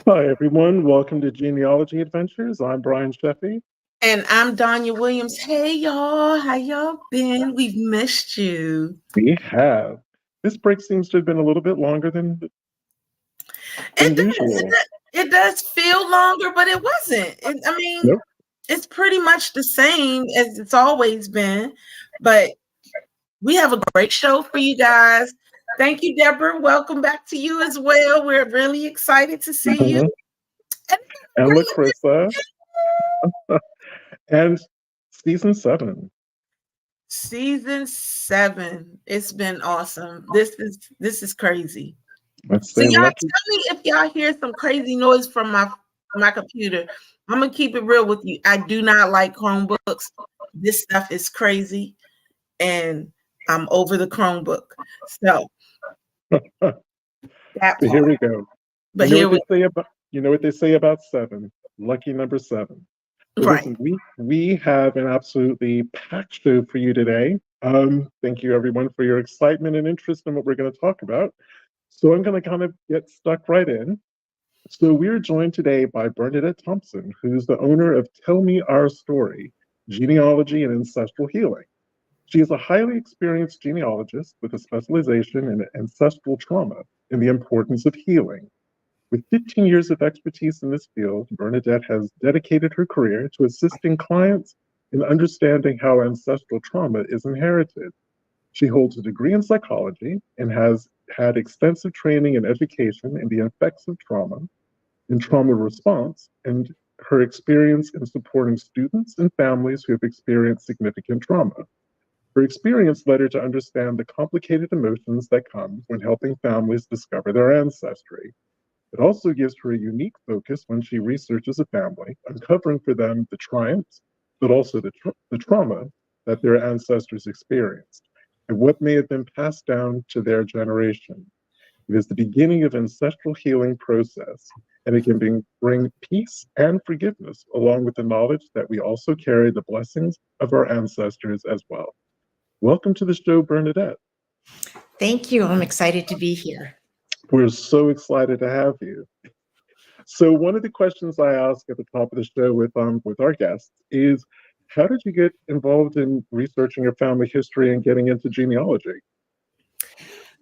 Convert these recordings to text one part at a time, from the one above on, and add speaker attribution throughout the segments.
Speaker 1: Hi, everyone. Welcome to Genealogy Adventures. I'm Brian Sheffy.
Speaker 2: And I'm Danya Williams. Hey, y'all. How y'all been? We've missed you.
Speaker 1: We have. This break seems to have been a little bit longer than
Speaker 2: It does.
Speaker 1: usual.
Speaker 2: It does feel longer, but it wasn't.
Speaker 1: Nope.
Speaker 2: It's pretty much the same as it's always been. But we have a great show for you guys. Thank you, Deborah. Welcome back to you as well. We're really excited to see you.
Speaker 1: Mhm. And Larissa. And season 7.
Speaker 2: Season 7. It's been awesome. This is crazy.
Speaker 1: Let's
Speaker 2: So
Speaker 1: say
Speaker 2: y'all
Speaker 1: lucky.
Speaker 2: tell me if y'all hear some crazy noise from my computer. I'm gonna keep it real with you. I do not like Chromebooks. This stuff is crazy, and I'm over the Chromebook. So that
Speaker 1: But here
Speaker 2: part.
Speaker 1: we go.
Speaker 2: But here we
Speaker 1: You know what they say about 7. Lucky number 7. So
Speaker 2: right.
Speaker 1: listen, we have an absolutely packed show for you today. Thank you everyone for your excitement and interest in what we're going to talk about. So I'm going to kind of get stuck right in. So we're joined today by Bernadette Thompson, who's the owner of Tell Me Our Story, Genealogy and Ancestral Healing. She is a highly experienced genealogist with a specialization in ancestral trauma and the importance of healing. With 15 years of expertise in this field, Bernadette has dedicated her career to assisting clients in understanding how ancestral trauma is inherited. She holds a degree in psychology and has had extensive training and education in the effects of trauma, in trauma response, and her experience in supporting students and families who have experienced significant trauma. Her experience led her to understand the complicated emotions that come when helping families discover their ancestry. It also gives her a unique focus when she researches a family, uncovering for them the triumphs, but also the trauma that their ancestors experienced, and what may have been passed down to their generation. It is the beginning of ancestral healing process, and it can bring peace and forgiveness, along with the knowledge that we also carry the blessings of our ancestors as well. Welcome to the show, Bernadette.
Speaker 3: Thank you. I'm excited to be here.
Speaker 1: We're so excited to have you. So one of the questions I ask at the top of the show with our guests is, how did you get involved in researching your family history and getting into genealogy?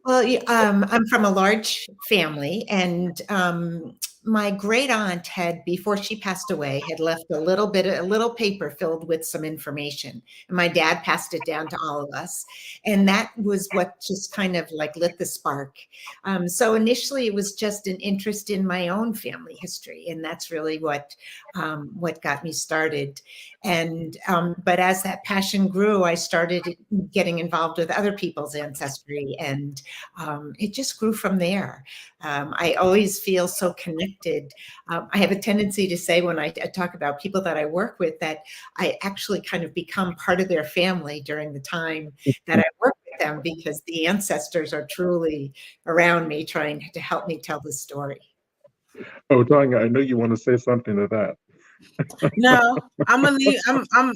Speaker 3: Well, I'm from a large family, and my great aunt before she passed away, had left a little paper filled with some information, and my dad passed it down to all of us, and that was what just kind of like lit the spark. So initially, it was just an interest in my own family history, and that's really what got me started. And but as that passion grew, I started getting involved with other people's ancestry, and it just grew from there. I always feel so connected. I have a tendency to say when I talk about people that I work with that I actually kind of become part of their family during the time that I work with them, because the ancestors are truly around me trying to help me tell the story.
Speaker 1: Oh, Tanya, I know you want to say something to that.
Speaker 2: No, I'm gonna leave. I'm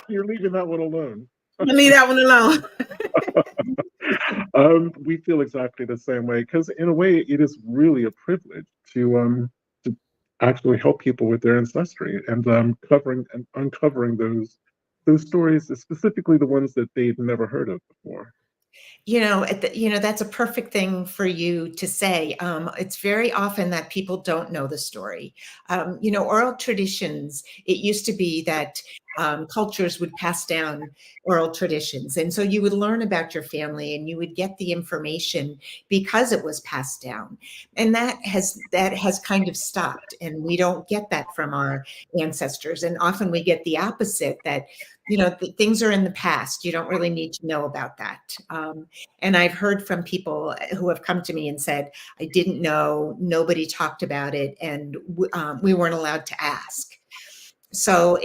Speaker 1: You're leaving that one alone.
Speaker 2: gonna leave that one alone.
Speaker 1: We feel exactly the same way because, in a way, it is really a privilege to actually help people with their ancestry and covering and uncovering those stories, specifically the ones that they've never heard of before.
Speaker 3: That's a perfect thing for you to say. It's very often that people don't know the story. Oral traditions, it used to be that cultures would pass down oral traditions. And so you would learn about your family and you would get the information because it was passed down. And that has kind of stopped. And we don't get that from our ancestors. And often we get the opposite, that things are in the past. You don't really need to know about that. And I've heard from people who have come to me and said, I didn't know, nobody talked about it, and we weren't allowed to ask. So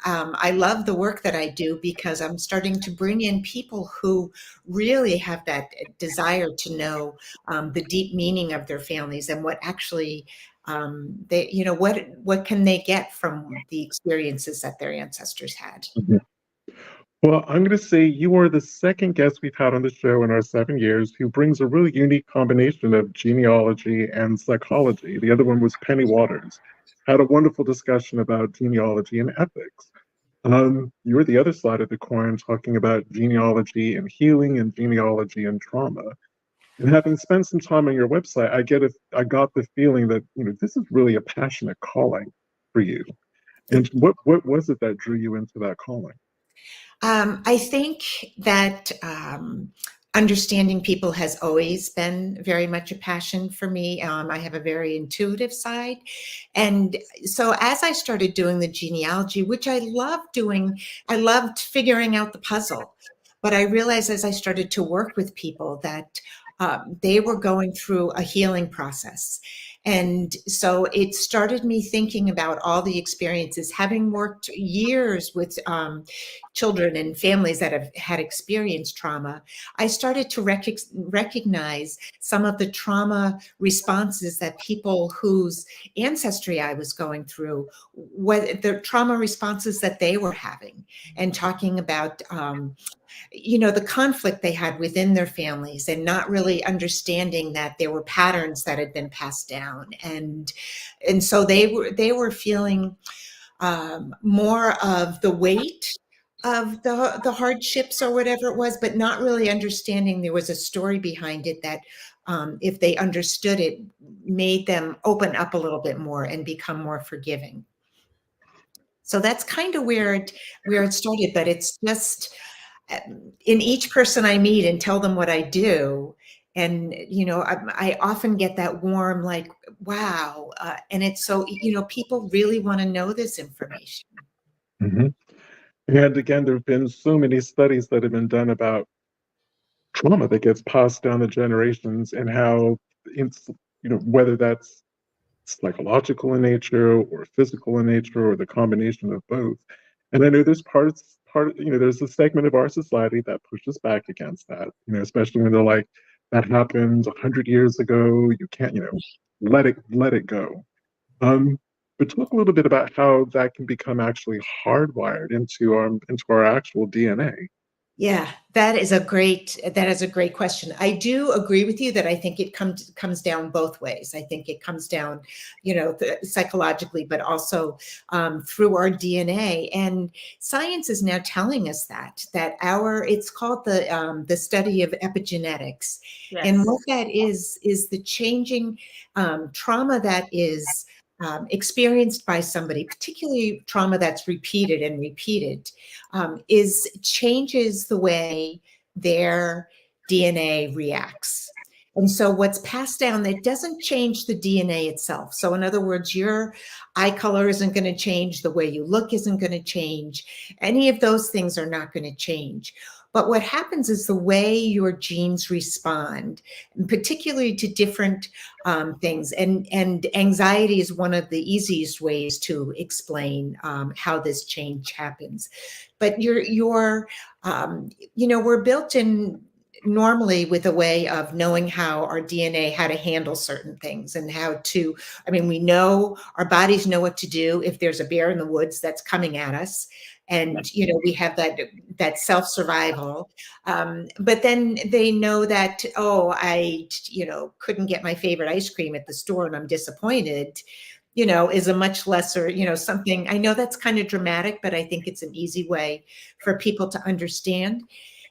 Speaker 3: I love the work that I do because I'm starting to bring in people who really have that desire to know the deep meaning of their families and what actually what can they get from the experiences that their ancestors had.
Speaker 1: Mhm. Well, I'm going to say you are the second guest we've had on the show in our 7 years who brings a really unique combination of genealogy and psychology. The other one was Penny Waters. Had a wonderful discussion about genealogy and ethics. You were the other side of the coin talking about genealogy and healing and genealogy and trauma. And having spent some time on your website, I got the feeling that this is really a passionate calling for you. And what was it that drew you into that calling?
Speaker 3: I think that understanding people has always been very much a passion for me. I have a very intuitive side. And so as I started doing the genealogy, which I loved doing, I loved figuring out the puzzle. But I realized as I started to work with people that they were going through a healing process. And so it started me thinking about all the experiences, having worked years with children and families that have had experienced trauma. I started to recognize some of the trauma responses that people whose ancestry I was going through, what the trauma responses that they were having, and talking about the conflict they had within their families, and not really understanding that there were patterns that had been passed down, and so they were feeling more of the weight of the hardships or whatever it was, but not really understanding there was a story behind it that if they understood it, made them open up a little bit more and become more forgiving. So that's kind of where it started, but it's just in each person I meet and tell them what I do. And, I often get that warm, like, wow. And it's so, people really want to know this information.
Speaker 1: Mm-hmm. And again, there have been so many studies that have been done about trauma that gets passed down the generations and how it's, whether that's psychological in nature or physical in nature or the combination of both. And I know there's a segment of our society that pushes back against that, especially when they're like, that happened 100 years ago, you can't, let it go. But talk a little bit about how that can become actually hardwired into our actual DNA.
Speaker 3: Yeah, that is a great question. I do agree with you that I think it comes down both ways. I think it comes down, psychologically, but also through our DNA. And science is now telling us that it's called the study of epigenetics.
Speaker 2: Yes.
Speaker 3: And what that is the changing trauma that is experienced by somebody, particularly trauma that's repeated and repeated, changes the way their DNA reacts. And so what's passed down, that doesn't change the DNA itself. So in other words, your eye color isn't going to change, the way you look isn't going to change. Any of those things are not going to change. But what happens is the way your genes respond, particularly to different things. And anxiety is one of the easiest ways to explain how this change happens. But we're built in normally with a way of knowing how our DNA, how to handle certain things, and we know our bodies know what to do if there's a bear in the woods that's coming at us. And, we have that self-survival. But then they know that, I couldn't get my favorite ice cream at the store and I'm disappointed, is a much lesser, something. I know that's kind of dramatic, but I think it's an easy way for people to understand.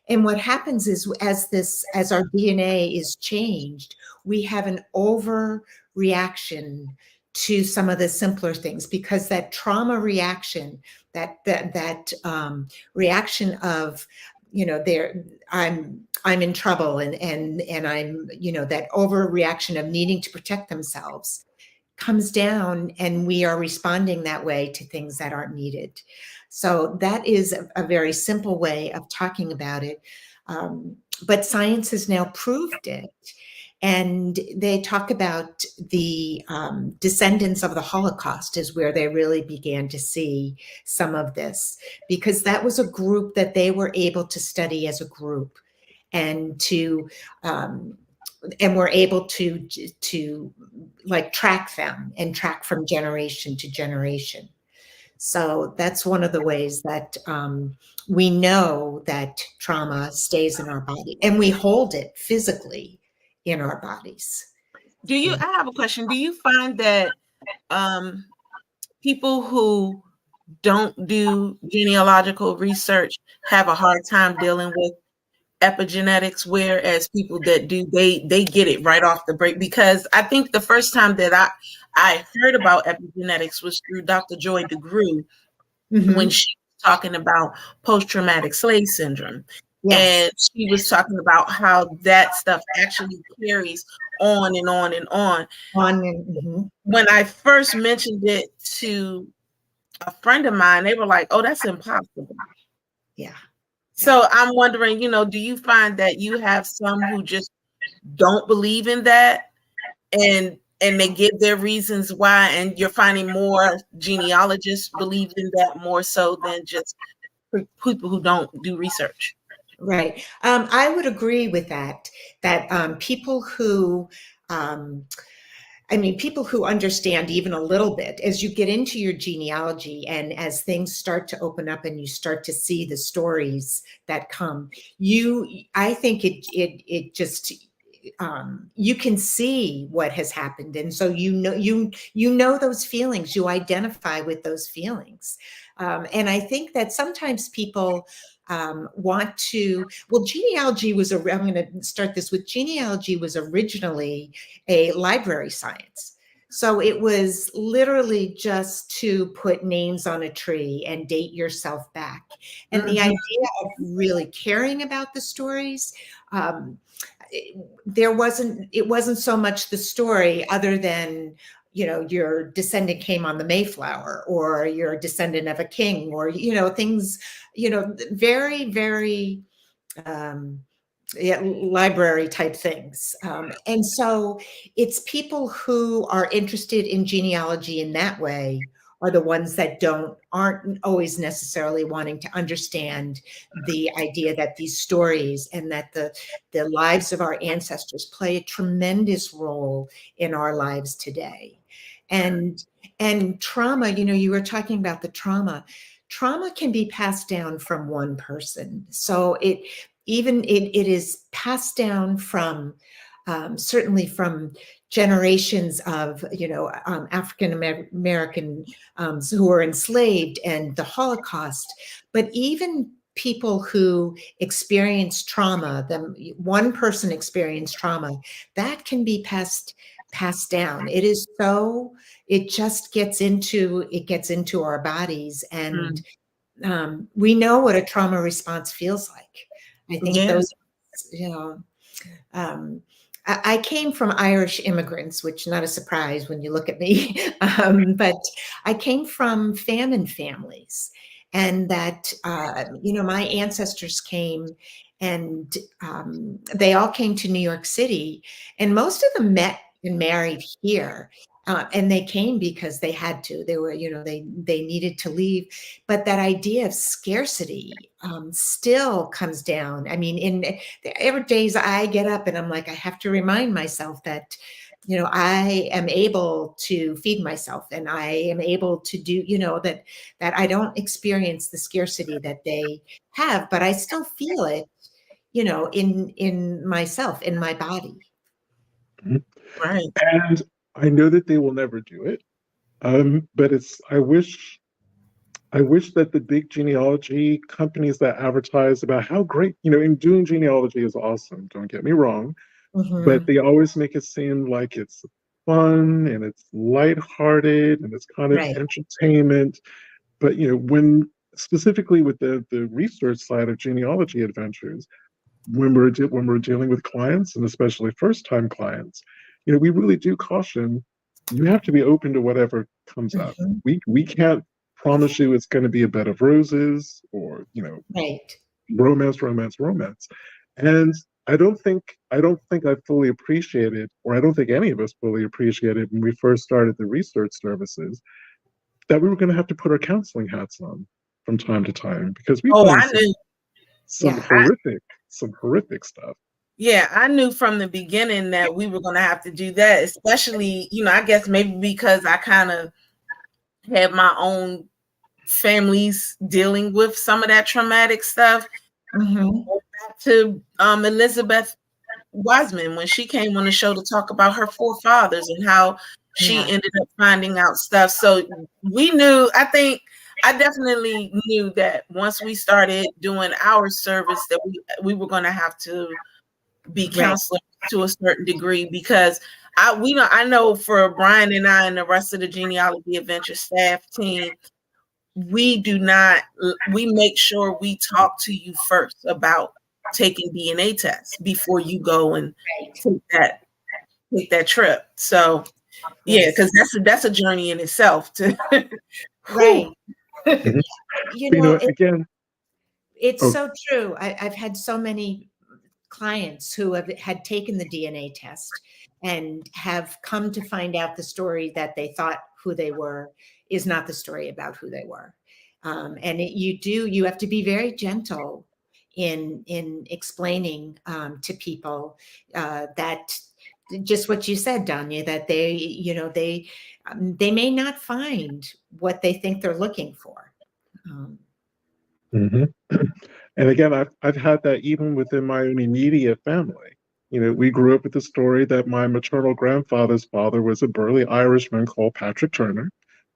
Speaker 3: And what happens is as our DNA is changed, we have an overreaction to some of the simpler things, because that trauma reaction, that reaction of, I'm in trouble, and I'm, that overreaction of needing to protect themselves comes down, and we are responding that way to things that aren't needed. So that is a very simple way of talking about it. But science has now proved it. And they talk about the descendants of the Holocaust is where they really began to see some of this, because that was a group that they were able to study as a group, and we're able to like track them and track from generation to generation. So that's one of the ways that we know that trauma stays in our body, and we hold it physically in our bodies.
Speaker 2: I have a question. Do you find that people who don't do genealogical research have a hard time dealing with epigenetics, whereas people that do, they get it right off the break? Because I think the first time that I heard about epigenetics was through Dr. Joy DeGruy, when she was talking about post-traumatic slave syndrome.
Speaker 3: Yes.
Speaker 2: And she was talking about how that stuff actually carries on and on and on. When I first mentioned it to a friend of mine, they were like, "Oh, that's impossible."
Speaker 3: Yeah.
Speaker 2: So I'm wondering, do you find that you have some who just don't believe in that, and they give their reasons why, and you're finding more genealogists believe in that more so than just people who don't do research?
Speaker 3: Right. I would agree with that, people who, people who understand even a little bit, as you get into your genealogy and as things start to open up and you start to see the stories that come, I think it just, you can see what has happened. And so, you know those feelings, you identify with those feelings. And I think that sometimes people want to, genealogy was, I'm going to start this with, genealogy was originally a library science. So it was literally just to put names on a tree and date yourself back. And the idea of really caring about the stories, it wasn't so much the story, other than, your descendant came on the Mayflower, or you're a descendant of a king, or, things, very, very library type things. And so it's people who are interested in genealogy in that way are the ones that aren't always necessarily wanting to understand the idea that these stories and that the lives of our ancestors play a tremendous role in our lives today. And trauma, you were talking about the trauma can be passed down from one person. So it is passed down from, certainly from generations of, African American who were enslaved and the Holocaust, but even people who experience trauma, one person experienced trauma, that can be passed down. It just gets into our bodies, and we know what a trauma response feels like. I think I came from Irish immigrants, which not a surprise when you look at me, but I came from famine families, and that, my ancestors came, and they all came to New York City, and most of them met and married here. And they came because they had to. They were, they needed to leave. But that idea of scarcity still comes down. In every days I get up and I'm like, I have to remind myself that, I am able to feed myself, and I am able to do, that I don't experience the scarcity that they have, but I still feel it, in myself, in my body.
Speaker 2: Right.
Speaker 1: And I know that they will never do it. But I wish that the big genealogy companies that advertise about how great, in doing genealogy is awesome, don't get me wrong, but they always make it seem like it's fun and it's lighthearted and it's kind of entertainment. But, when specifically with the research side of genealogy adventures, when we're dealing with clients, and especially first-time clients, we really do caution, you have to be open to whatever comes up. We can't promise you it's going to be a bed of roses, or romance. And I don't think I fully appreciated, or I don't think any of us fully appreciated, when we first started the research services, that we were going to have to put our counseling hats on from time to time, because we found some horrific stuff.
Speaker 2: Yeah, I knew from the beginning that we were going to have to do that, especially, I guess maybe because I kind of had my own families dealing with some of that traumatic stuff. Back to Elizabeth Wiseman when she came on the show to talk about her forefathers and how she ended up finding out stuff. So we knew, I definitely knew that once we started doing our service that we were going to have to be counselors to a certain degree, because I know for Brian and I and the rest of the Genealogy Adventure staff team, we make sure we talk to you first about taking DNA tests before you go and take that trip. So yeah, because that's a journey in itself to
Speaker 3: right.
Speaker 1: Again,
Speaker 3: it's so true. I've had so many clients who had taken the DNA test and have come to find out the story that they thought who they were is not the story about who they were. And you have to be very gentle in explaining to people that just what you said, Danya, that they may not find what they think they're looking for.
Speaker 1: And again, I've had that even within my own immediate family. We grew up with the story that my maternal grandfather's father was a burly Irishman called Patrick Turner,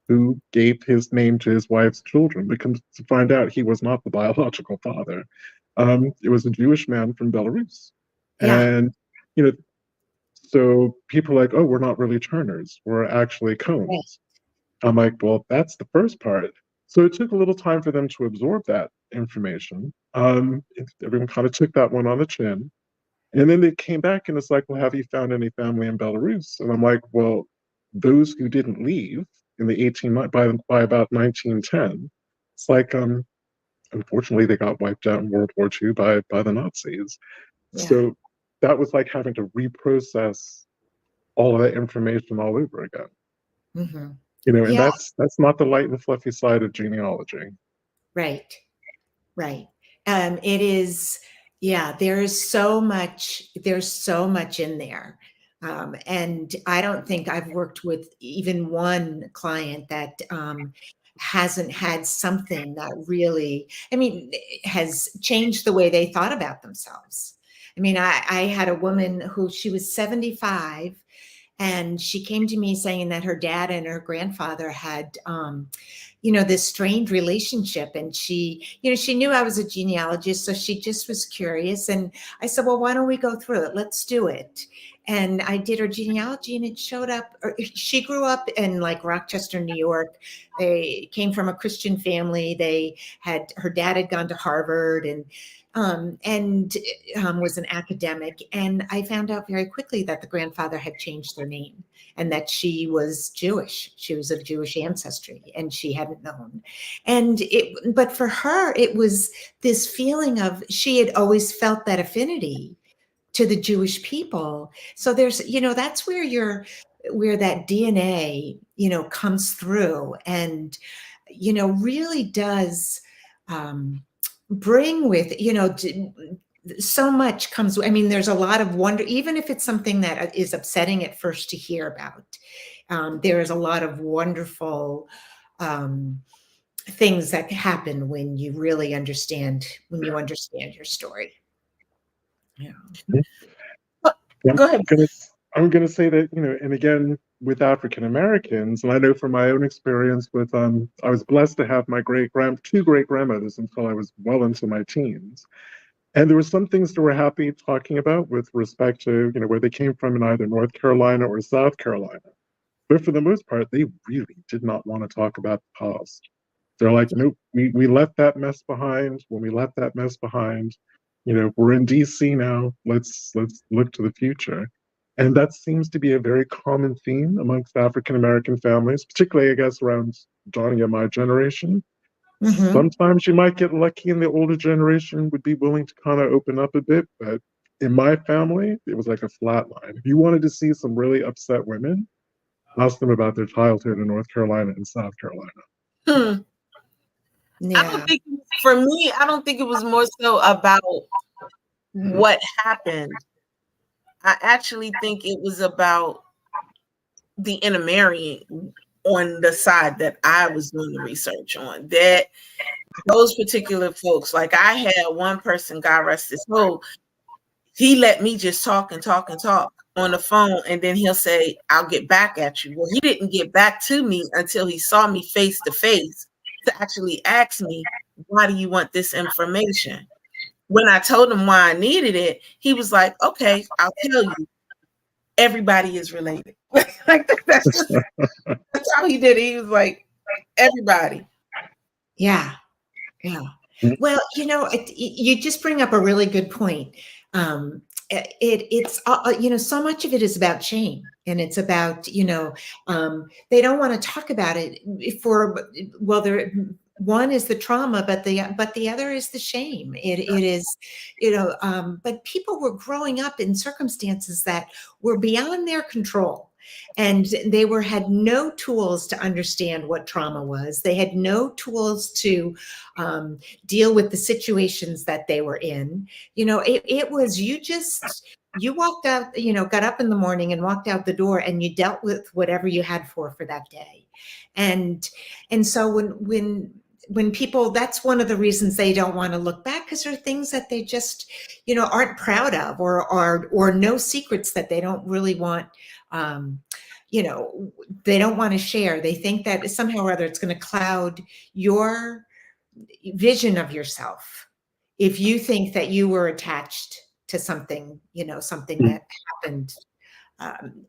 Speaker 1: who gave his name to his wife's children, but comes to find out he was not the biological father. It was a Jewish man from Belarus. And, so people are like, oh, we're not really Turners, we're actually Coens. I'm like, well, that's the first part. So it took a little time for them to absorb that information. Everyone kind of took that one on the chin. And then they came back and it's like, well, have you found any family in Belarus? And I'm like, well, those who didn't leave in the by about 1910, it's like, unfortunately, they got wiped out in World War II by the Nazis. So that was like having to reprocess all of that information all over again. And that's not the light and fluffy side of genealogy.
Speaker 3: Right. It is, there's so much in there. And I don't think I've worked with even one client that hasn't had something that really, has changed the way they thought about themselves. I had a woman who, she was 75, and she came to me saying that her dad and her grandfather had, this strained relationship. And she knew I was a genealogist, so she just was curious. And I said, well, why don't we go through it? Let's do it. And I did her genealogy, and it showed up. She grew up in like Rochester, New York. They came from a Christian family. Her dad had gone to Harvard and was an academic. And I found out very quickly that the grandfather had changed their name and that she was Jewish. She was of Jewish ancestry, and she hadn't known. But for her, it was this feeling of, she had always felt that affinity to the Jewish people. So there's, that's where that DNA, comes through and, really does, bring with, so much comes. There's a lot of wonder, even if it's something that is upsetting at first to hear about. There is a lot of wonderful things that happen when you really understand your story.
Speaker 2: Go ahead.
Speaker 1: I'm going to say that, and again, with African Americans, and I know from my own experience with, I was blessed to have my two great grandmothers until I was well into my teens. And there were some things that we're happy talking about with respect to, where they came from in either North Carolina or South Carolina. But for the most part, they really did not want to talk about the past. They're like, nope, we left that mess behind. When we left that mess behind, we're in DC now. Let's look to the future. And that seems to be a very common theme amongst African American families, particularly, I guess, around Johnny and my generation. Sometimes you might get lucky and the older generation would be willing to kind of open up a bit, but in my family, it was like a flat line. If you wanted to see some really upset women, ask them about their childhood in North Carolina and South Carolina.
Speaker 2: I don't think, for me, I don't think it was more so about what happened. I actually think it was about the intermarrying on the side that I was doing the research on. That those particular folks, like I had one person, God rest his soul, he let me just talk and talk and talk on the phone, and then he'll say, I'll get back at you. Well, he didn't get back to me until he saw me face to face to actually ask me, why do you want this information? When I told him why I needed it, he was like, okay, I'll tell you. Everybody is related. That's how he did it. He was like, everybody.
Speaker 3: Yeah. Yeah. Well, you just bring up a really good point. It's so much of it is about shame, and it's about they don't want to talk about it one is the trauma, but the other is the shame. It is, but people were growing up in circumstances that were beyond their control. And they had no tools to understand what trauma was. They had no tools to deal with the situations that they were in. It was you walked out, got up in the morning and walked out the door, and you dealt with whatever you had for that day. And so when people, that's one of the reasons they don't want to look back, because there are things that they just, aren't proud of, or no secrets that they don't really want. They don't want to share. They think that somehow or other it's going to cloud your vision of yourself if you think that you were attached to something, something that happened.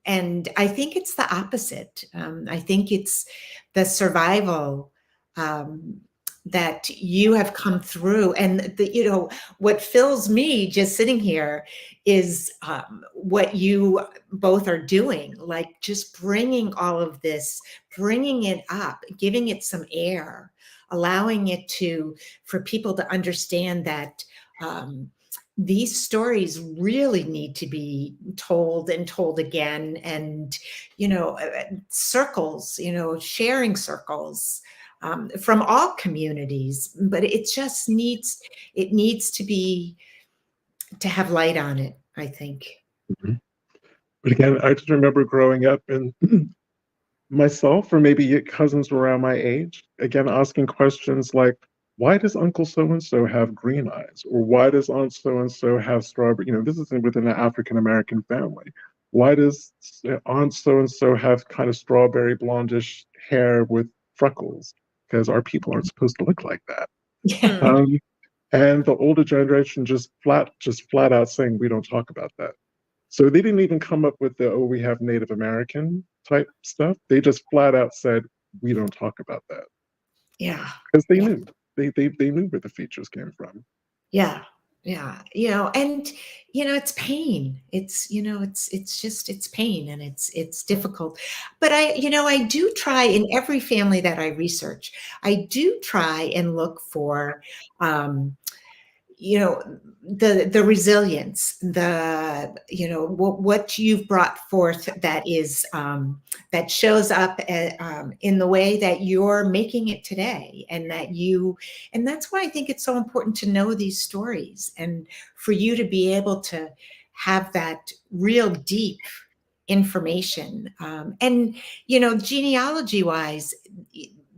Speaker 3: And I think it's the opposite. I think it's the survival that you have come through. And what fills me just sitting here is what you both are doing, like just bringing all of this, bringing it up, giving it some air, allowing it for people to understand that these stories really need to be told and told again. And, circles, sharing circles, from all communities, but it just needs to have light on it, I think.
Speaker 1: Mm-hmm. But again, I just remember growing up and myself, or maybe cousins around my age, again, asking questions like, why does Uncle so-and-so have green eyes? Or why does Aunt so-and-so have strawberry? This is within an African-American family. Why does Aunt so-and-so have kind of strawberry blondish hair with freckles? Because our people aren't supposed to look like that.
Speaker 3: Yeah.
Speaker 1: And the older generation just flat out saying, we don't talk about that. So they didn't even come up with we have Native American type stuff. They just flat out said, we don't talk about that.
Speaker 3: Yeah.
Speaker 1: Because they knew. They knew where the features came from.
Speaker 3: Yeah. Yeah. And, it's pain. It's pain, and it's difficult. But I do try in every family that I research, I do try and look for, the resilience, what you've brought forth that is, that shows up in the way that you're making it today. And that's why I think it's so important to know these stories, and for you to be able to have that real deep information. And, genealogy wise,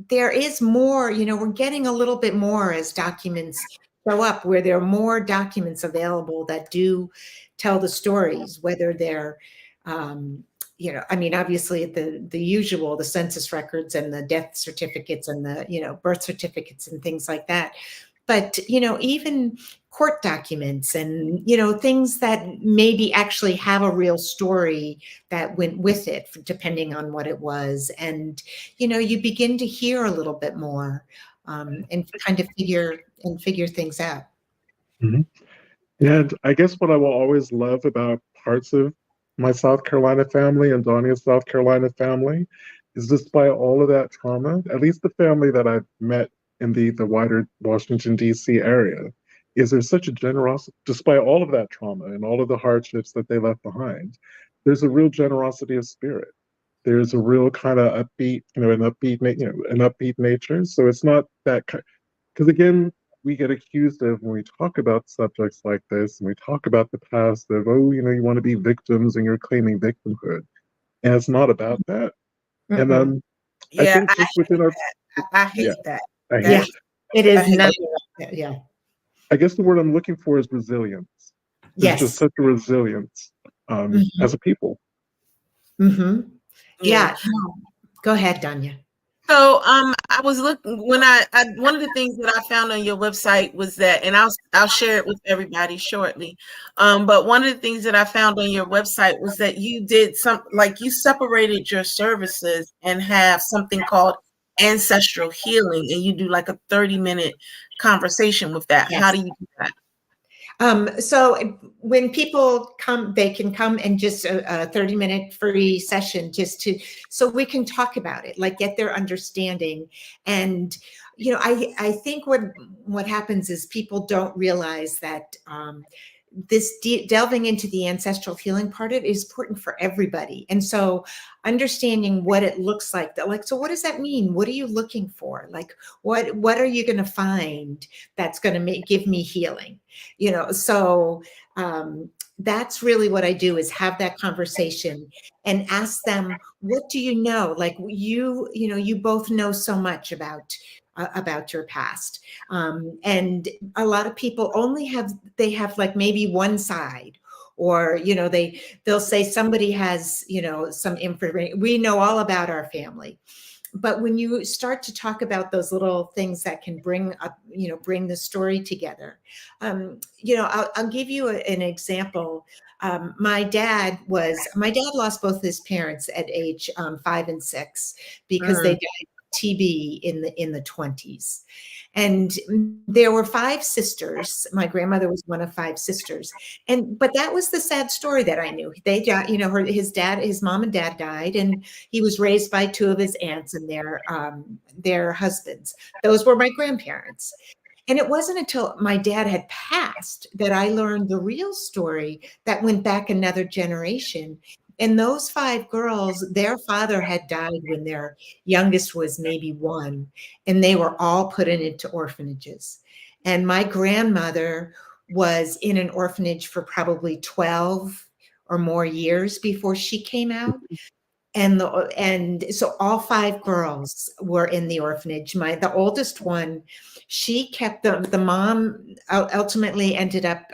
Speaker 3: there is more, we're getting a little bit more as documents show up, where there are more documents available that do tell the stories, whether they're, obviously the usual, the census records and the death certificates and the, birth certificates and things like that. But, even court documents and, things that maybe actually have a real story that went with it, depending on what it was. And, you begin to hear a little bit more and kind of figure things out.
Speaker 1: Mm-hmm. And I guess what I will always love about parts of my South Carolina family and Donia's South Carolina family is, despite all of that trauma, at least the family that I've met in the wider Washington, D.C. area, is there's such a generosity, despite all of that trauma and all of the hardships that they left behind, there's a real generosity of spirit. There's a real kind of upbeat, an upbeat nature. So it's not that, because again, we get accused of, when we talk about subjects like this and we talk about the past, of, you want to be victims and you're claiming victimhood. And it's not about that.
Speaker 3: Mm-hmm.
Speaker 1: And I
Speaker 2: Yeah,
Speaker 1: think just within our,
Speaker 2: I
Speaker 1: yeah,
Speaker 2: hate that.
Speaker 1: I
Speaker 3: Yeah,
Speaker 1: hate,
Speaker 2: That's
Speaker 3: it
Speaker 2: I
Speaker 3: is
Speaker 2: hate
Speaker 3: not.
Speaker 2: it.
Speaker 3: Yeah.
Speaker 1: I guess the word I'm looking for is resilience. There's just
Speaker 3: Yes.
Speaker 1: such a resilience
Speaker 3: Hmm.
Speaker 1: as a people.
Speaker 3: Hmm.
Speaker 2: Yeah.
Speaker 3: Yeah. No. Go ahead, Danya.
Speaker 2: So I was looking when I one of the things that I found on your website was that, and I'll share it with everybody shortly. But one of the things that I found on your website was that you did some, like, you separated your services and have something called ancestral healing, and you do like a 30-minute conversation with that. How
Speaker 3: Yes.
Speaker 2: do you do that?
Speaker 3: So when people come, they can come and just a 30-minute free session just to, so we can talk about it, like get their understanding. And, you know, I think what happens is people don't realize that this delving into the ancestral healing part of it is important for everybody. And so understanding what it looks like, that, like, so what does that mean? What are you looking for? Like, what are you going to find that's going to give me healing? You know, so that's really what I do, is have that conversation and ask them, what do you know? Like, you know, you both know so much about your past. And a lot of people only have, they have like maybe one side, or, you know, they'll say somebody has, you know, some information. We know all about our family. But when you start to talk about those little things that can bring up, you know, bring the story together, you know, I'll give you an example. My dad lost both his parents at age 5 and 6 because they
Speaker 2: Mm.
Speaker 3: died of TB in the 20s. And there were 5 sisters. My grandmother was one of 5 sisters. But that was the sad story that I knew. They died, you know, his mom and dad died, and he was raised by 2 of his aunts and their husbands. Those were my grandparents. And it wasn't until my dad had passed that I learned the real story that went back another generation. And those 5 girls, their father had died when their youngest was maybe 1, and they were all put into orphanages. And my grandmother was in an orphanage for probably 12 or more years before she came out. And so all 5 girls were in the orphanage. The oldest one, she kept the mom ultimately ended up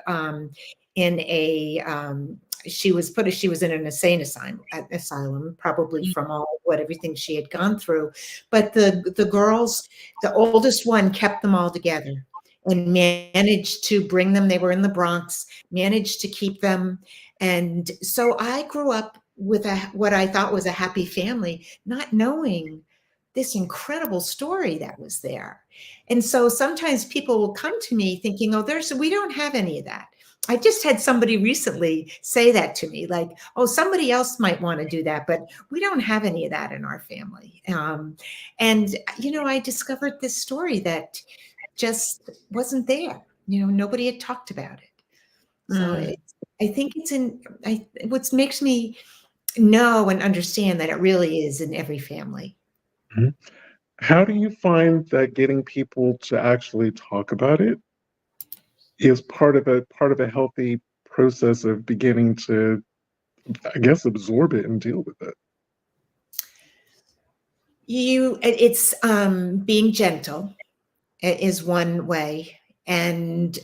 Speaker 3: in a she was in an insane asylum, probably from everything she had gone through. But the girls, the oldest one, kept them all together and managed to bring them. They were in the Bronx, managed to keep them. And so I grew up with what I thought was a happy family, not knowing this incredible story that was there. And so sometimes people will come to me thinking, oh, we don't have any of that. I just had somebody recently say that to me, like, oh, somebody else might want to do that, but we don't have any of that in our family. And, you know, I discovered this story that just wasn't there. You know, nobody had talked about it. So
Speaker 2: Mm.
Speaker 3: I think what makes me know and understand that it really is in every family.
Speaker 1: Mhm. How do you find that getting people to actually talk about it is part of a healthy process of beginning to, I guess, absorb it and deal with it?
Speaker 3: It's being gentle is one way, and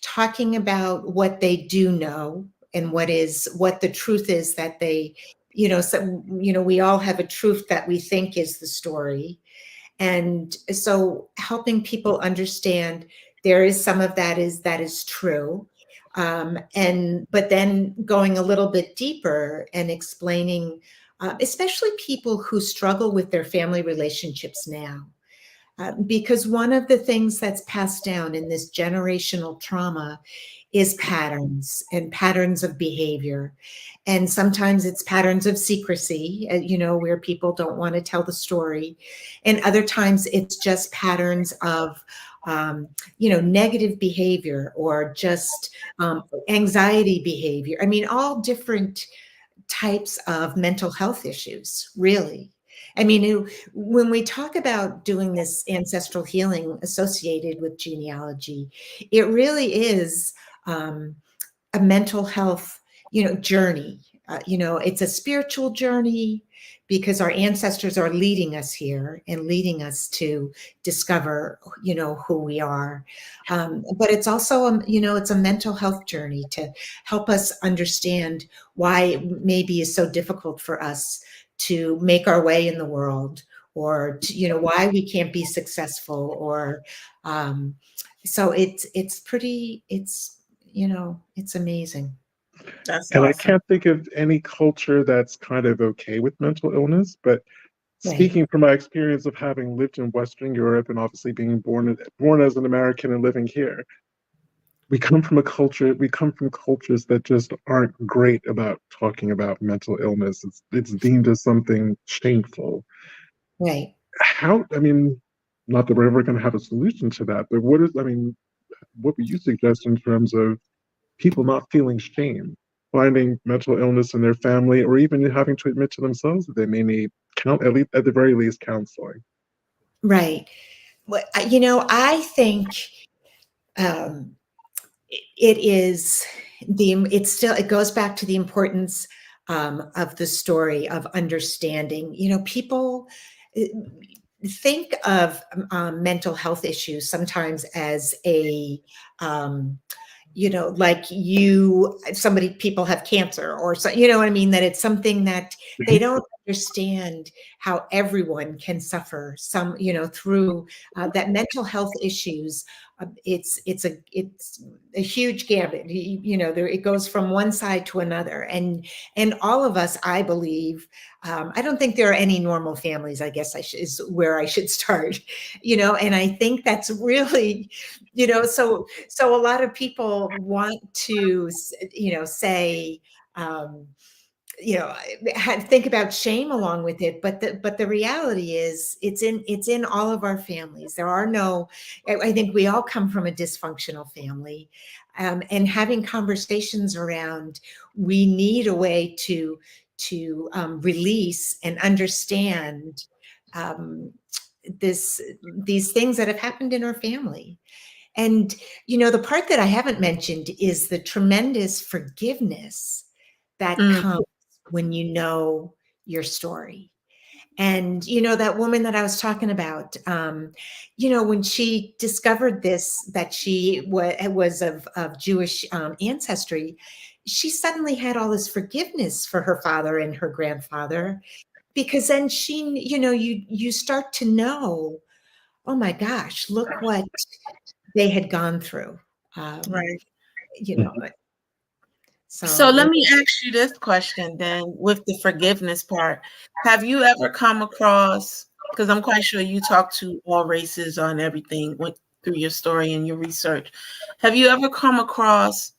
Speaker 3: talking about what they do know and what the truth is that they, you know, so, you know, we all have a truth that we think is the story. And so helping people understand there is some of that is true. But then going a little bit deeper and explaining, especially people who struggle with their family relationships now. Because one of the things that's passed down in this generational trauma is patterns and patterns of behavior. And sometimes it's patterns of secrecy, you know, where people don't want to tell the story. And other times it's just patterns of, you know, negative behavior or just anxiety behavior. I mean, all different types of mental health issues, really. I mean, when we talk about doing this ancestral healing associated with genealogy, it really is a mental health, you know, journey. You know, it's a spiritual journey, because our ancestors are leading us here and leading us to discover, who we are. But it's also, it's a mental health journey to help us understand why it maybe is so difficult for us to make our way in the world, or why we can't be successful, or so it's amazing.
Speaker 2: That's
Speaker 1: And I
Speaker 2: awesome.
Speaker 1: can't think of any culture that's kind of okay with mental illness, but
Speaker 3: Right.
Speaker 1: speaking from my experience of having lived in Western Europe and obviously being born as an American and living here, we come from cultures that just aren't great about talking about mental illness. It's deemed as something shameful.
Speaker 3: Right.
Speaker 1: I mean, not that we're ever going to have a solution to that, but what would you suggest in terms of people not feeling shame, finding mental illness in their family, or even having to admit to themselves that they may need at the very least counseling?
Speaker 3: Right. Well, I think it goes back to the importance of the story, of understanding. People think of mental health issues sometimes as a like people have cancer, or so, what I mean, that it's something that they don't understand, how everyone can suffer through that mental health issues. It's a huge gambit. It goes from one side to another, and all of us, I believe, I don't think there are any normal families, I guess is where I should start, and I think that's really, so a lot of people want to, say, think about shame along with it, but the reality is it's in all of our families. There are no, I think we all come from a dysfunctional family, and having conversations around, we need a way to release and understand these things that have happened in our family. And the part that I haven't mentioned is the tremendous forgiveness that comes when you know your story. And that woman that I was talking about, when she discovered that she was of Jewish ancestry, she suddenly had all this forgiveness for her father and her grandfather, because then you start to know, oh my gosh, look what they had gone through.
Speaker 2: Right. So let me ask you this question then, with the forgiveness part. Have you ever come across, because I'm quite sure you talk to all races on everything, went through your story and your research. Have you ever come across,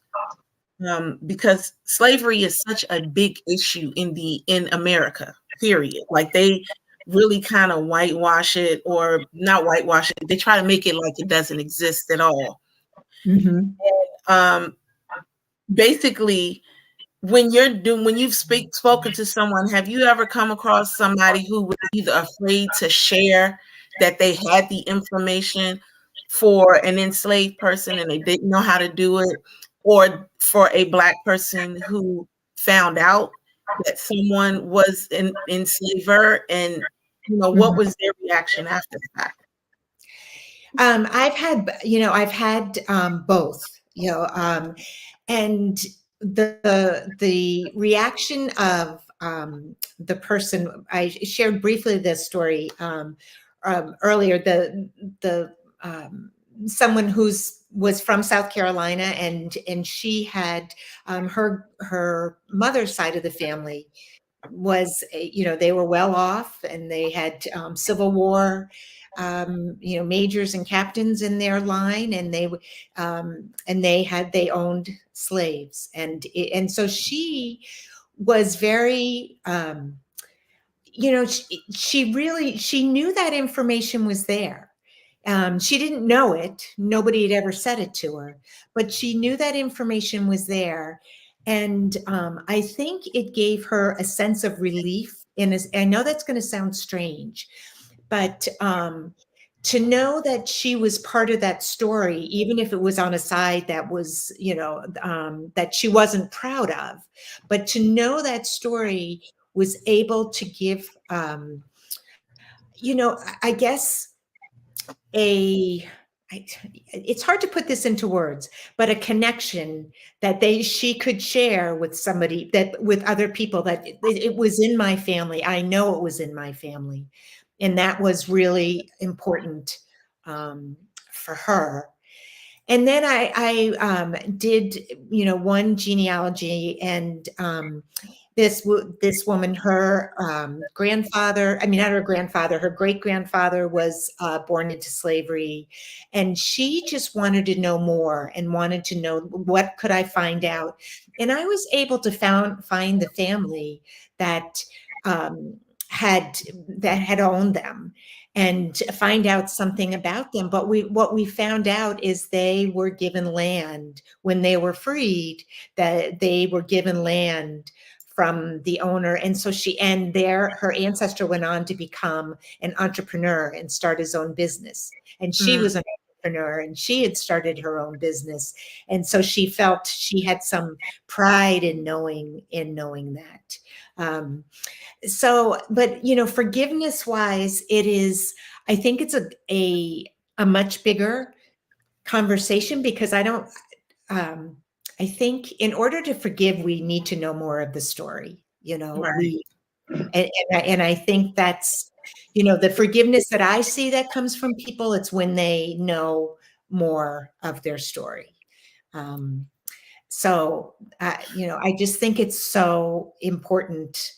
Speaker 2: because slavery is such a big issue in America, period. Like, they really kind of whitewash it, or not whitewash it. They try to make it like it doesn't exist at all. And, basically, when you've spoken to someone, have you ever come across somebody who was either afraid to share that they had the information for an enslaved person and they didn't know how to do it, or for a Black person who found out that someone was an enslaver, and what was their reaction after that?
Speaker 3: I've had both, and the reaction of the person. I shared briefly this story earlier. The someone was from South Carolina, and she had her mother's side of the family was, they were well off, and they had Civil War majors and captains in their line, and they owned slaves, and so she was very she knew that information was there. She didn't know it. Nobody had ever said it to her, but she knew that information was there. And I think it gave her a sense of relief. I know that's going to sound strange, but to know that she was part of that story, even if it was on a side that was, that she wasn't proud of, but to know that story was able to give I guess it's hard to put this into words, but a connection that she could share with somebody, that with other people, that it was in my family. I know it was in my family. And that was really important for her. And then I did, one genealogy, and this woman, her grandfather, not her grandfather, her great grandfather was born into slavery, and she just wanted to know more and wanted to know, what could I find out? And I was able to find the family that had owned them, and find out something about them. But what we found out is they were given land when they were freed, that they were given land from the owner. And so her ancestor went on to become an entrepreneur and start his own business. And she was an entrepreneur, and she had started her own business. And so she felt she had some pride in knowing that. But forgiveness wise, I think it's a much bigger conversation, because I think in order to forgive, we need to know more of the story,
Speaker 2: Right.
Speaker 3: and I think that's, the forgiveness that I see that comes from people, it's when they know more of their story. So, I just think it's so important,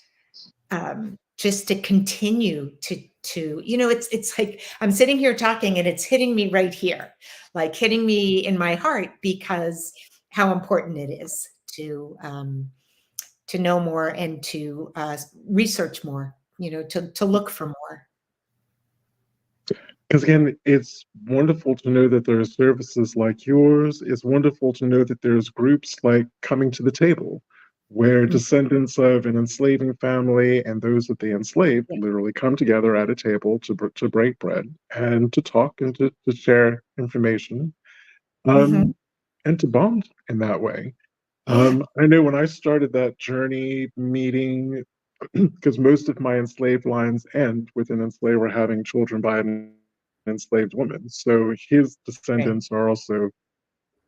Speaker 3: just to continue to it's like I'm sitting here talking, and it's hitting me right here, like hitting me in my heart, because how important it is to know more, and to research more, to look for more.
Speaker 1: Because again, it's wonderful to know that there are services like yours. It's wonderful to know that there's groups like Coming to the Table, where descendants of an enslaving family and those that they enslaved literally come together at a table to break bread and to talk and to share information, and to bond in that way. I know when I started that journey meeting, because most of my enslaved lines end with an enslaver having children by an enslaved woman. So his descendants are also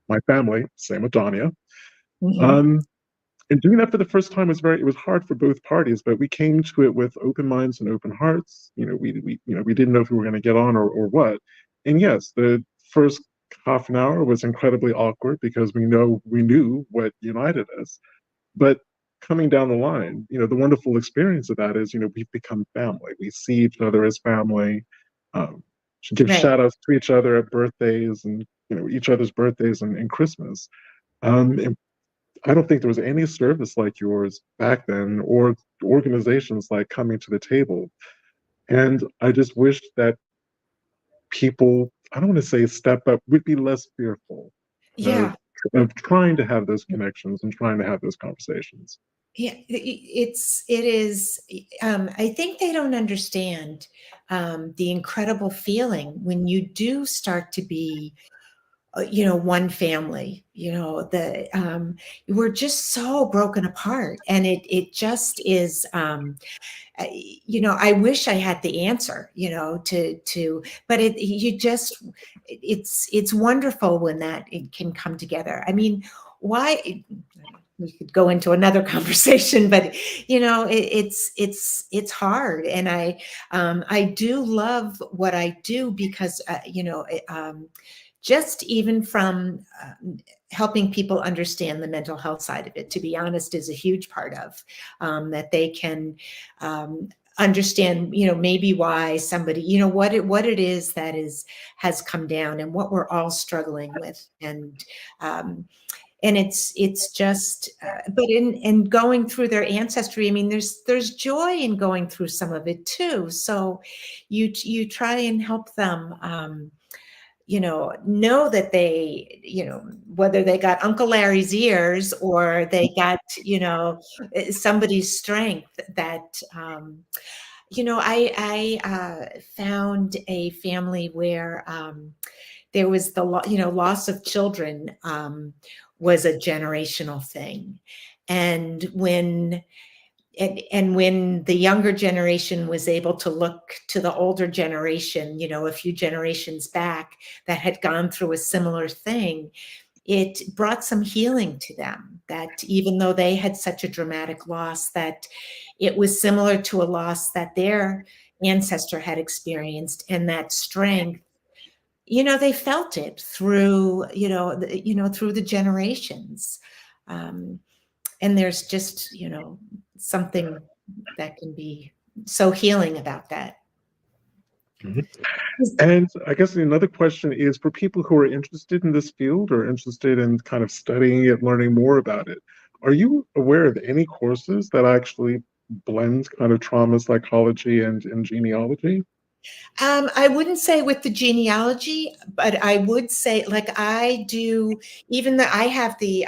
Speaker 1: my family, same with Dania. And doing that for the first time it was hard for both parties, but we came to it with open minds and open hearts. We didn't know if we were going to get on or what. And yes, the first half an hour was incredibly awkward, because we knew what united us. But coming down the line, the wonderful experience of that is, we've become family. We see each other as family. Give shout outs to each other at birthdays, and each other's birthdays and Christmas. And I don't think there was any service like yours back then, or organizations like Coming to the Table. And I just wish that people, I don't want to say step up, would be less fearful of trying to have those connections and trying to have those conversations.
Speaker 3: Yeah, it is. I think they don't understand the incredible feeling when you do start to be, one family. We're just so broken apart, and it just is. I wish I had the answer, but it's wonderful when that it can come together. Why? We could go into another conversation, but it's hard, and I do love what I do, because just even from helping people understand the mental health side of it, to be honest, is a huge part of that they can understand, maybe why somebody, what it is that has come down, and what we're all struggling with, and it's just, but in going through their ancestry, there's joy in going through some of it too. So you try and help them, know that they, whether they got Uncle Larry's ears, or they got, somebody's strength, that, I found a family where there was the loss of children was a generational thing. And when and when the younger generation was able to look to the older generation, you know, a few generations back that had gone through a similar thing, it brought some healing to them, that even though they had such a dramatic loss, that it was similar to a loss that their ancestor had experienced, and that strength, you know, they felt it through, through the generations. And there's just, you know, something that can be so healing about that.
Speaker 1: Mhm. And I guess another question is for people who are interested in this field or interested in kind of studying it, learning more about it, are you aware of any courses that actually blend kind of trauma psychology and genealogy?
Speaker 3: I wouldn't say with the genealogy, but I would say, like, I do, even though I have the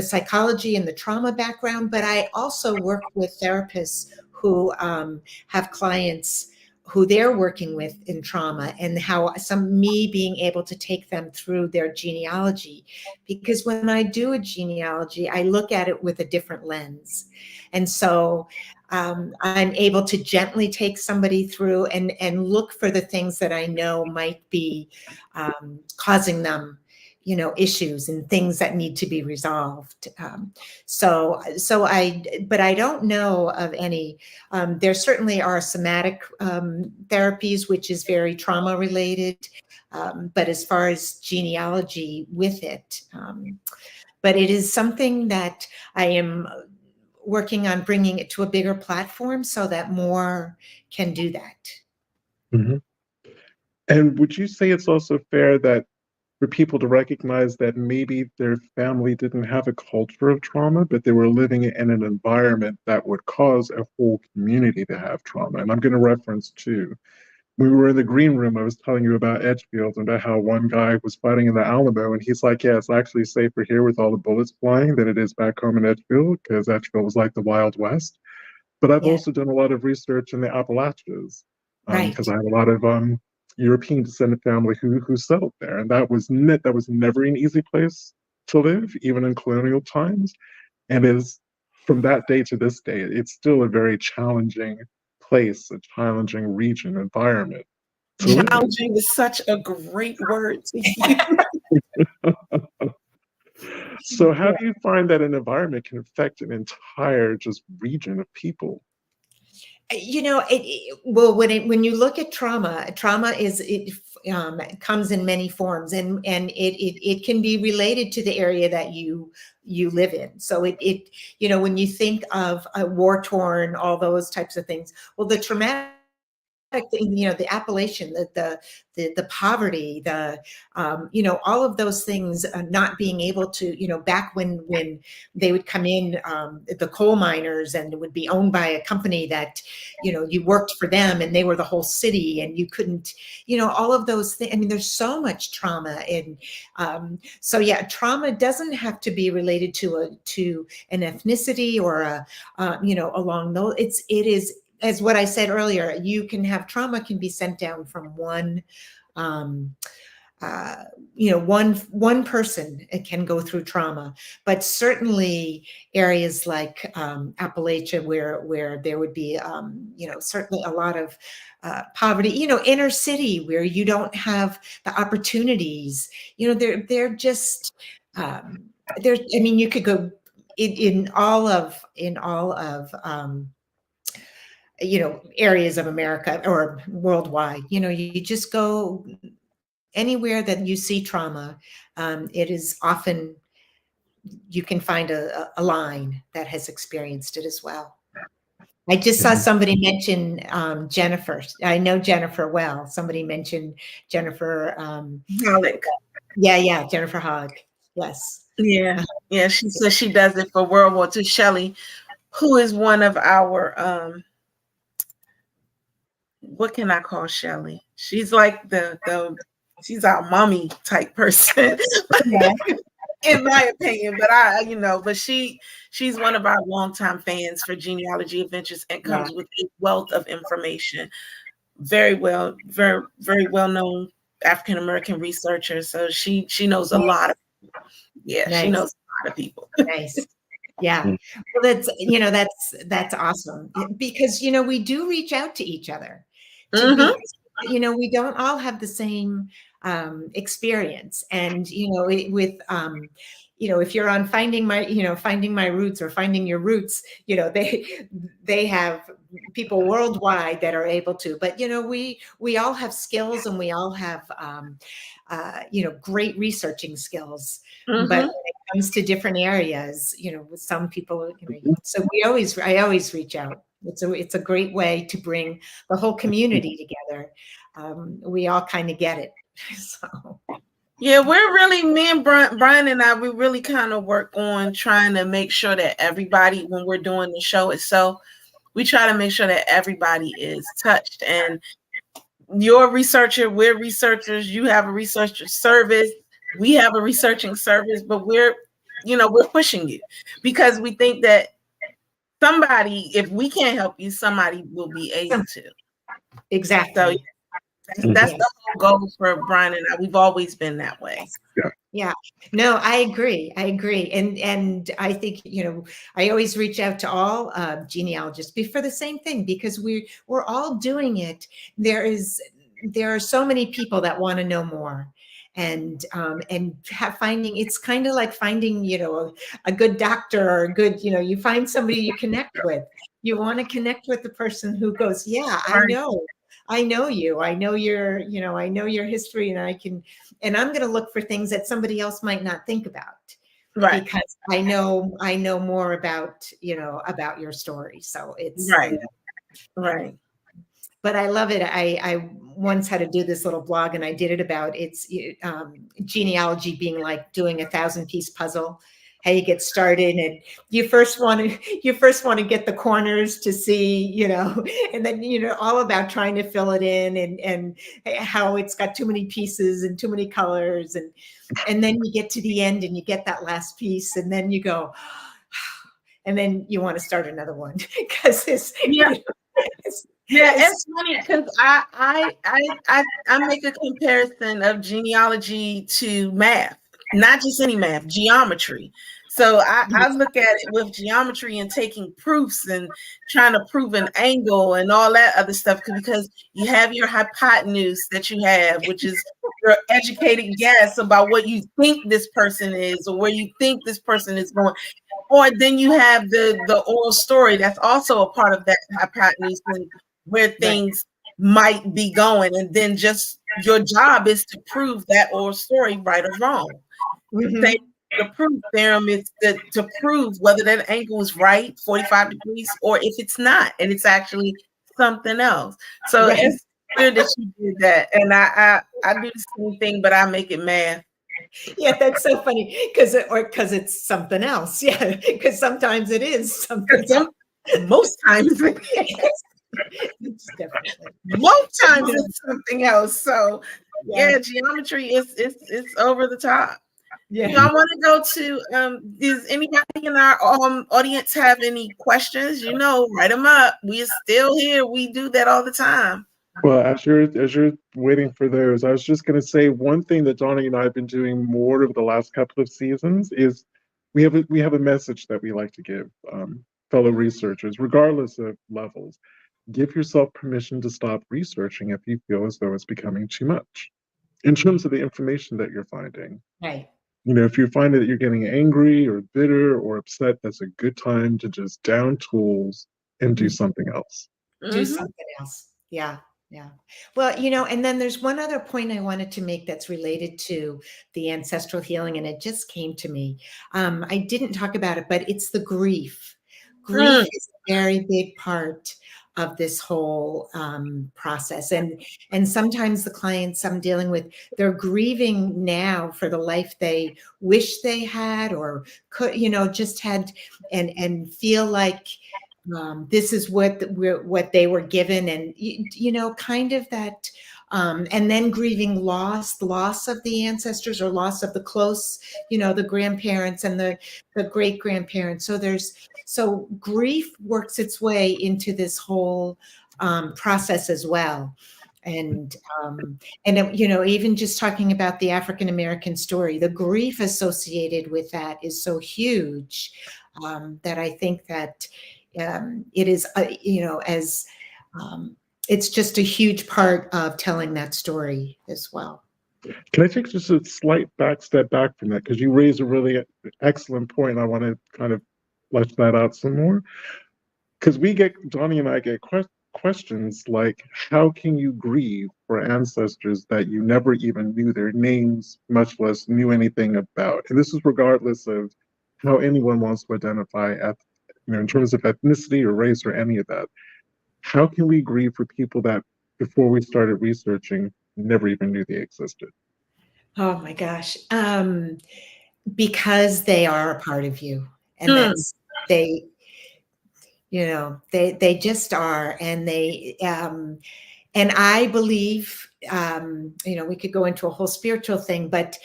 Speaker 3: psychology and the trauma background, but I also work with therapists who have clients who they're working with in trauma, and how me being able to take them through their genealogy, because when I do a genealogy, I look at it with a different lens. And so I'm able to gently take somebody through and look for the things that I know might be causing them, you know, issues and things that need to be resolved. But I don't know of any. There certainly are somatic therapies, which is very trauma related. But as far as genealogy with it, but it is something that I am working on bringing it to a bigger platform so that more can do that.
Speaker 1: Mm-hmm. And would you say it's also fair that for people to recognize that maybe their family didn't have a culture of trauma, but they were living in an environment that would cause a whole community to have trauma? And I'm going to reference too. When we were in the green room, I was telling you about Edgefield and about how one guy was fighting in the Alamo, and he's like, yeah, it's actually safer here with all the bullets flying than it is back home in Edgefield, because Edgefield was like the Wild West. But I've
Speaker 3: Yeah,
Speaker 1: also done a lot of research in the Appalachians,
Speaker 3: right.
Speaker 1: because I have a lot of European descendant family who settled there, and that was never an easy place to live, even in colonial times, and is from that day to this day, it's still a very challenging place, a challenging region, environment to
Speaker 3: Yeah.
Speaker 1: live.
Speaker 2: Challenging is such a great word to use.
Speaker 1: So, how do you find that an environment can affect an entire just region of people?
Speaker 3: You know, well, when you look at trauma comes in many forms, and it can be related to the area that you live in. So you know, when you think of a war torn, all those types of things, well, the traumatic thing, you know, the Appalachian, the poverty, you know, all of those things, not being able to, you know, back when they would come in, the coal miners, and it would be owned by a company that, you know, you worked for them and they were the whole city, and you couldn't, you know, all of those things. I mean, there's so much trauma, and so yeah, trauma doesn't have to be related to an ethnicity or you know, along those. It is, as what I said earlier, you can have trauma can be sent down from one, you know, one person can go through trauma, but certainly areas like Appalachia, where there would be, you know, certainly a lot of poverty, you know, inner city where you don't have the opportunities, you know, they're just, there. I mean, you could go in all of you know, areas of America or worldwide. You know, you just go anywhere that you see trauma. It is often, you can find a line that has experienced it as well. I just saw
Speaker 1: Mhm.
Speaker 3: somebody mention Jennifer. I know Jennifer well. Somebody mentioned Jennifer.
Speaker 2: Alec.
Speaker 3: Yeah, Jennifer Hogg. Yes.
Speaker 2: Yeah, yeah. She says she does it for World War II. Shelley, who is one of our what can I call Shelley? She's like she's our mommy type person,
Speaker 3: Yeah.
Speaker 2: in my opinion. But you know, but she's one of our longtime fans for Genealogy Adventures, and
Speaker 3: Yeah.
Speaker 2: comes with a wealth of information. Very well, very well known African American researcher. So she knows a lot of, yeah, she
Speaker 3: Nice.
Speaker 2: knows a lot of people.
Speaker 3: Nice. Yeah.
Speaker 1: Mm.
Speaker 3: Well, that's awesome because, we do reach out to each other
Speaker 2: Mm-hmm.
Speaker 3: we don't all have the same experience. And, if you're on finding my roots or finding your roots, they have people worldwide that are able to, but, we all have skills and we all have, great researching skills, but
Speaker 2: Mm-hmm.
Speaker 3: when it comes to different areas, with some people, so I always reach out. It's a great way to bring the whole community together. We all kind of get it. So
Speaker 2: Yeah, we're really, me and Brian and I, we really kind of work on trying to make sure that everybody, when we're doing the show itself, we try to make sure that everybody is touched. And you're a researcher, we're researchers, you have a researcher service, we have a researching service, but we're pushing you because we think that somebody, if we can't help you, somebody will be able to.
Speaker 3: exactly.
Speaker 2: So that's the whole goal for Brian and I. We've always been that way.
Speaker 3: Yeah. No, I agree. And I think, I always reach out to all genealogists for the same thing, because we're all doing it. There are so many people that want to know more. And finding, it's kind of like finding, a good doctor or a good, you find somebody you connect with. You want to connect with the person who goes, yeah, I know you. I know your history, and I'm going to look for things that somebody else might not think about,
Speaker 2: Right?
Speaker 3: Because I know more about your story. So it's
Speaker 2: right.
Speaker 3: But I love it. I once had to do this little blog, and I did it about genealogy being like doing a 1,000-piece puzzle. How you get started, and you first want to get the corners to see, and then all about trying to fill it in, and how it's got too many pieces and too many colors, and then you get to the end and you get that last piece, and then you go, and then you want to start another one because it's
Speaker 2: it's funny because I make a comparison of genealogy to math, not just any math, geometry. So I look at it with geometry and taking proofs and trying to prove an angle and all that other stuff, because you have your hypotenuse that you have, which is your educated guess about what you think this person is or where you think this person is going. Or then you have the oral story that's also a part of that hypotenuse and where things might be going. And then just your job is to prove that oral story right or wrong. The proof theorem is to prove whether that angle is right, 45 degrees, or if it's not, and it's actually something else. So it's good that you did that. And I do the same thing, but I make it math.
Speaker 3: Yeah, that's so funny because it's something else. Yeah, because sometimes it is something else.
Speaker 2: Most times it's
Speaker 3: definitely.
Speaker 2: Most times it's something else. So geometry is over the top. Yeah. I want to go to does anybody in our audience have any questions? Write them up. We are still here. We do that all the time.
Speaker 1: Well, as you're waiting for those, I was just going to say one thing that Donnie and I have been doing more over the last couple of seasons is we have a message that we like to give fellow researchers, regardless of levels. Give yourself permission to stop researching if you feel as though it's becoming too much, in terms of the information that you're finding.
Speaker 3: Right.
Speaker 1: If you find that you're getting angry or bitter or upset, that's a good time to just down tools and do something else.
Speaker 3: Do something else. Yeah. Yeah. Well, and then there's one other point I wanted to make that's related to the ancestral healing, and it just came to me. I didn't talk about it, but it's the grief. Grief is a very big part of this whole process. And sometimes the clients I'm dealing with, they're grieving now for the life they wish they had or could, just had, and feel like this is what they were given, and kind of that, and then grieving loss of the ancestors or loss of the close, the grandparents and the great grandparents. So grief works its way into this whole process as well. And even just talking about the African American story, the grief associated with that is so huge. that I think that it is, as it's just a huge part of telling that story as well.
Speaker 1: Can I take just a slight step back from that? Because you raised a really excellent point. I want to kind of flesh that out some more. Because Donnie and I get questions like, how can you grieve for ancestors that you never even knew their names, much less knew anything about? And this is regardless of how anyone wants to identify, in terms of ethnicity or race or any of that. How can we grieve for people that, before we started researching, never even knew they existed?
Speaker 3: Oh my gosh. Because they are a part of you, and that's, they just are. And and I believe, we could go into a whole spiritual thing, but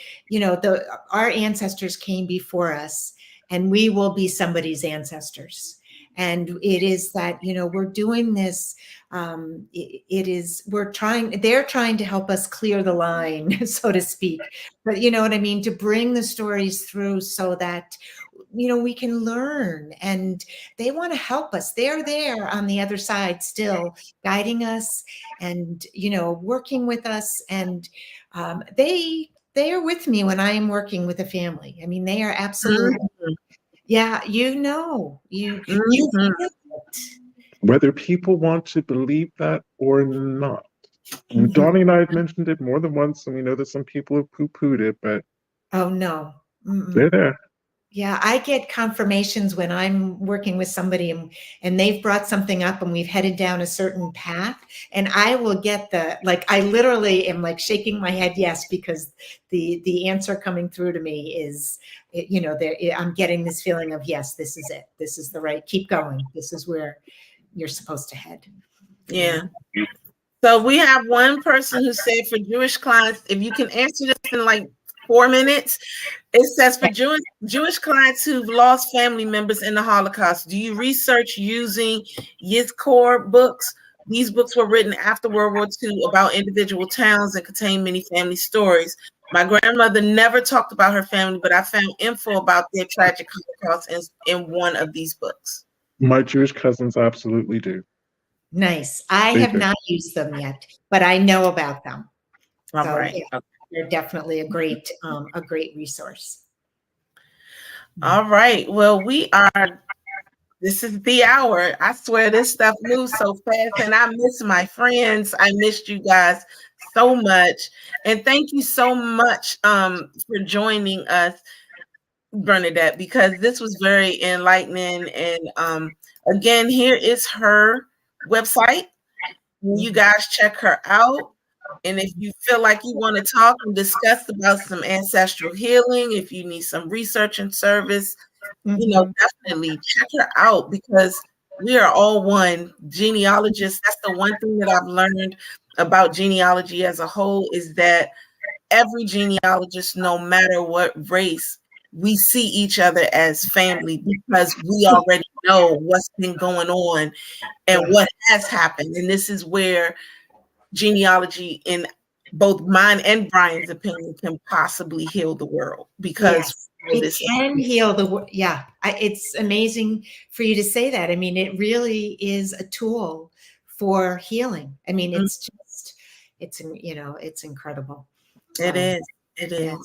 Speaker 3: our ancestors came before us, and we will be somebody's ancestors. And it is that, we're doing this. They're trying to help us clear the line, so to speak. But you know what I mean? To bring the stories through so that, we can learn, and they want to help us. They're there on the other side, still guiding us and, working with us. And they are with me when I am working with a family. I mean, they are absolutely, yeah, you feel it.
Speaker 1: Whether people want to believe that or not. And Donnie and I have mentioned it more than once, and we know that some people have poo-pooed it, but
Speaker 3: oh no,
Speaker 1: they're there.
Speaker 3: Yeah, I get confirmations when I'm working with somebody and they've brought something up and we've headed down a certain path, and I will get I literally am like shaking my head yes, because the answer coming through to me is, I'm getting this feeling of, yes, this is it. This is the right, keep going. This is where you're supposed to head.
Speaker 2: Yeah. So we have one person who said, for Jewish clients, if you can answer this in like 4 minutes, it says, for Jewish clients who've lost family members in the Holocaust, do you research using Yizkor books? These books were written after World War II about individual towns and contain many family stories. My grandmother never talked about her family, but I found info about their tragic Holocaust in one of these books.
Speaker 1: My Jewish cousins absolutely do.
Speaker 3: Nice. I have not used them yet, but I know about them.
Speaker 2: All right.
Speaker 3: Yeah, they're definitely a great resource.
Speaker 2: All right. Well, this is the hour. I swear this stuff moves so fast, and I miss my friends. I missed you guys so much. And thank you so much for joining us, Bernadette, because this was very enlightening. And again, here is her website. You guys check her out. And if you feel like you want to talk and discuss about some ancestral healing, if you need some research and service, definitely check her out, because we are all one. Genealogists, that's the one thing that I've learned about genealogy as a whole, is that every genealogist, no matter what race, we see each other as family, because we already know what's been going on and what has happened. And this is where genealogy, in both mine and Brian's opinion, can possibly heal the world, because
Speaker 3: it can heal the world. Yeah, it's amazing for you to say that. I mean, it really is a tool for healing. I mean, it's it's incredible.
Speaker 2: It is.
Speaker 3: Yeah.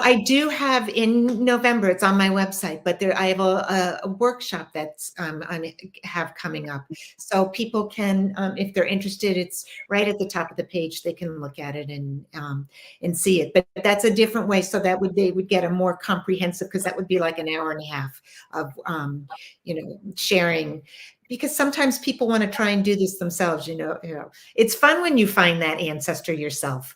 Speaker 3: I do have in November, it's on my website, but I have a workshop that's I have coming up. So people can, if they're interested, it's right at the top of the page. They can look at it and see it. But that's a different way. So they would get a more comprehensive, because that would be like an hour and a half of sharing. Because sometimes people want to try and do this themselves. It's fun when you find that ancestor yourself.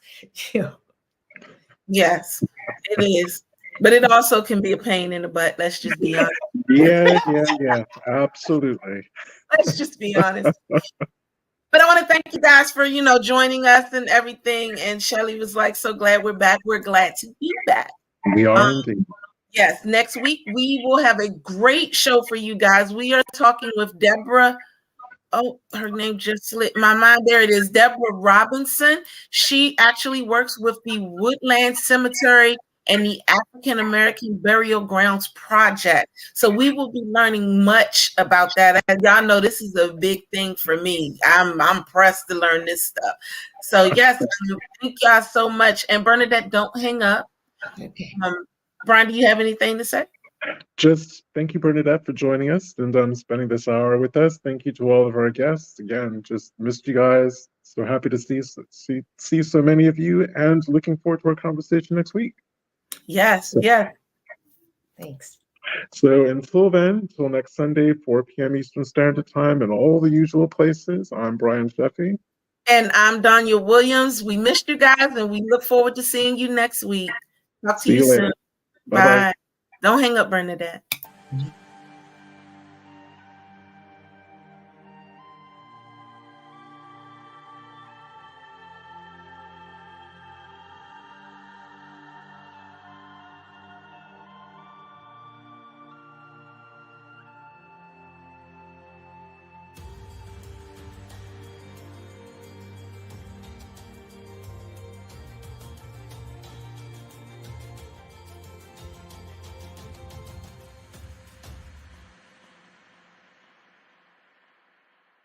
Speaker 2: Yes, it is. But it also can be a pain in the butt. Let's just be honest.
Speaker 1: Yeah. Absolutely.
Speaker 2: Let's just be honest. But I want to thank you guys for, joining us and everything. And Shelly was like, so glad we're back. We're glad to be back.
Speaker 1: We are indeed.
Speaker 2: Yes, next week we will have a great show for you guys. We are talking with Deborah. Oh, her name just slipped my mind. There it is, Deborah Robinson. She actually works with the Woodland Cemetery and the African American Burial Grounds Project. So we will be learning much about that. As y'all know, this is a big thing for me. I'm pressed to learn this stuff. So yes, thank y'all so much. And Bernadette, don't hang up.
Speaker 3: Okay.
Speaker 2: Brian, do you have anything to say?
Speaker 1: Just thank you, Bernadette, for joining us and spending this hour with us. Thank you to all of our guests. Again, just missed you guys. So happy to see so many of you, and looking forward to our conversation next week.
Speaker 2: Yes, yes.
Speaker 3: Thanks.
Speaker 1: So until then, until next Sunday, 4 p.m. Eastern Standard Time, and all the usual places, I'm Brian Sheffy.
Speaker 2: And I'm Danya Williams. We missed you guys, and we look forward to seeing you next week. Talk to you soon.
Speaker 1: Later. Bye-bye.
Speaker 2: Bye. Don't hang up, Bernadette.